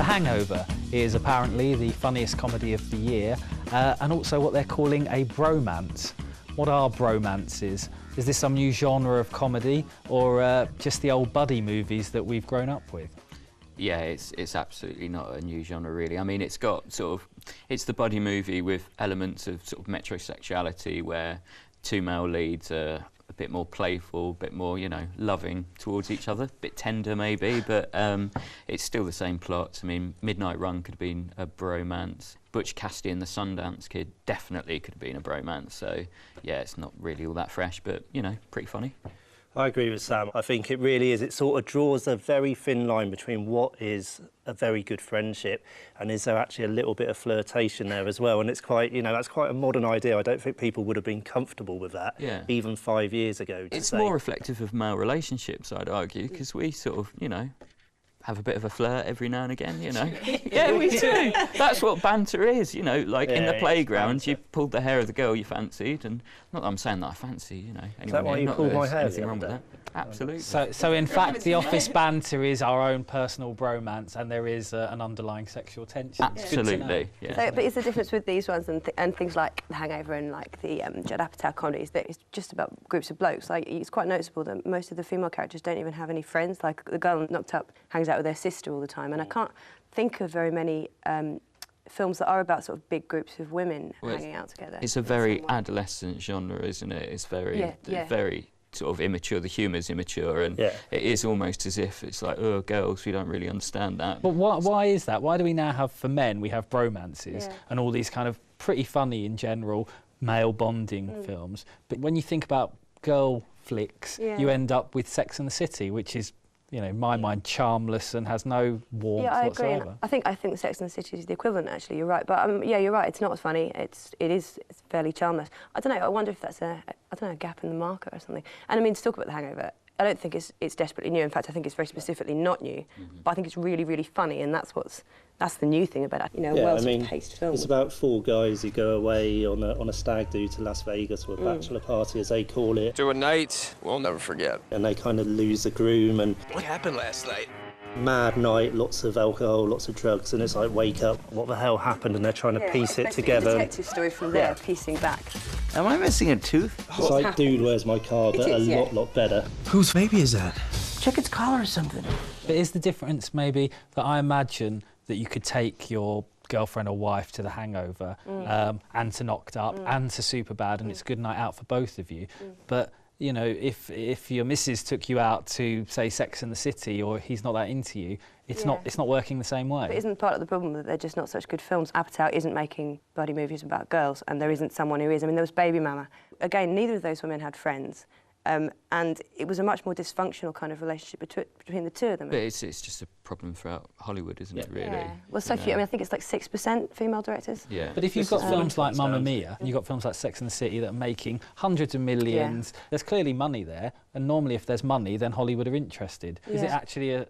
The Hangover is apparently the funniest comedy of the year, and also what they're calling a bromance. What are bromances? Is this some new genre of comedy, or just the old buddy movies that we've grown up with? Yeah, it's absolutely not a new genre, really. I mean, it's got it's the buddy movie with elements of sort of metrosexuality, where two male leads are a bit more playful, a bit more, you know, loving towards each other, a bit tender maybe, but it's still the same plot. I mean, Midnight Run could have been a bromance. Butch Cassidy and the Sundance Kid definitely could have been a bromance. So, yeah, it's not really all that fresh, but, you know, pretty funny. I agree with Sam. I think it really is. It sort of draws a very thin line between what is a very good friendship and is there actually a little bit of flirtation there as well. And it's quite, you know, that's quite a modern idea. I don't think people would have been comfortable with that even 5 years ago. It's more reflective of male relationships, I'd argue, because we sort of, you know, have a bit of a flirt every now and again, you know. Yeah, we do. That's what banter is, you know, like in the playground, you pulled the hair of the girl you fancied, and not that I'm saying that I fancy, you know, anyone. Is that why you pulled my hair? Anything wrong with that? Absolutely. So in fact, the office banter is our own personal bromance, and there is an underlying sexual tension. Absolutely, yeah. So, but is the difference with these ones and things like The Hangover and like the Judd Apatow comedies that it's just about groups of blokes? Like, it's quite noticeable that most of the female characters don't even have any friends. Like, the girl in Knocked Up hangs out with their sister all the time, and I can't think of very many films that are about sort of big groups of women hanging out together. It's a very adolescent genre, isn't it? It's very, very sort of immature. The humour's immature, and it is almost as if it's like, oh, girls, we don't really understand that. But why is that? Why do we now have, for men, we have bromances and all these kind of pretty funny in general male bonding films, but when you think about girl flicks, you end up with Sex and the City, which is, you know, in my mind, charmless and has no warmth whatsoever. Agree. I think Sex and the City is the equivalent, actually. You're right, but yeah, you're right. It's not as funny. It's fairly charmless. I don't know. I wonder if that's a gap in the market or something. And I mean, to talk about The Hangover, I don't think it's desperately new. In fact, I think it's very specifically not new. But I think it's really, really funny, and that's the new thing about it. You know, well-paced film. It's about four guys who go away on a stag do to Las Vegas, or a bachelor party, as they call it. To a night we'll never forget. And they kind of lose the groom, and what happened last night? Mad night, lots of alcohol, lots of drugs, and it's like, wake up, what the hell happened? And they're trying to piece it together. Detective story from there, piecing back. Am I missing a tooth? It's like Dude, Where's My Car, but a lot better. Whose baby is that? Check its collar or something. But is the difference maybe that I imagine that you could take your girlfriend or wife to The Hangover and to Knocked Up and to Superbad, and it's a good night out for both of you, but you know, if your missus took you out to, say, Sex and the City, or he's not that into you, it's not working the same way. But isn't part of the problem that they're just not such good films? Apatow isn't making buddy movies about girls, and there isn't someone who is. I mean, there was Baby Mama. Again, neither of those women had friends. And it was a much more dysfunctional kind of relationship between the two of them. But it's just a problem throughout Hollywood, isn't it, really? Yeah. Well, so few. I mean, I think it's like 6% female directors. Yeah. But if you've got films like Mamma Mia, and you've got films like Sex and the City that are making hundreds of millions, there's clearly money there, and normally if there's money, then Hollywood are interested. Is it actually a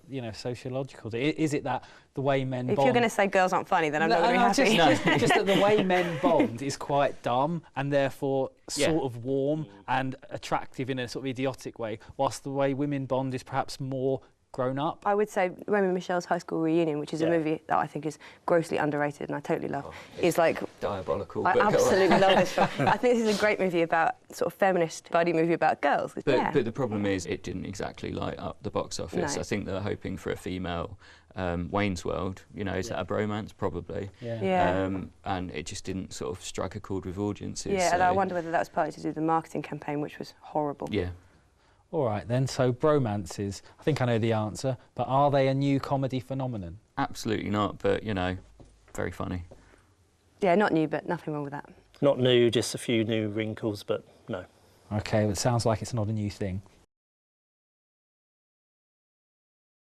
you know, sociological thing? Is it that the way men bond... If you're going to say girls aren't funny, then I'm not going to be happy. Just that the way men bond is quite dumb, and therefore sort of warm and attractive in a sort of idiotic way, whilst the way women bond is perhaps more grown up. I would say Romy and Michelle's High School Reunion, which is a movie that I think is grossly underrated and I totally love, is like... diabolical. I absolutely love this film. I think this is a great movie about, sort of feminist buddy movie about girls. But the problem is it didn't exactly light up the box office. I think they're hoping for a female Wayne's World, you know, is that a bromance? Probably. And it just didn't sort of strike a chord with audiences. Yeah, and I wonder whether that was partly to do with the marketing campaign, which was horrible. Yeah. All right then, so bromances, I think I know the answer, but are they a new comedy phenomenon? Absolutely not, but, you know, very funny. Yeah, not new, but nothing wrong with that. Not new, just a few new wrinkles, but no. OK, well, it sounds like it's not a new thing.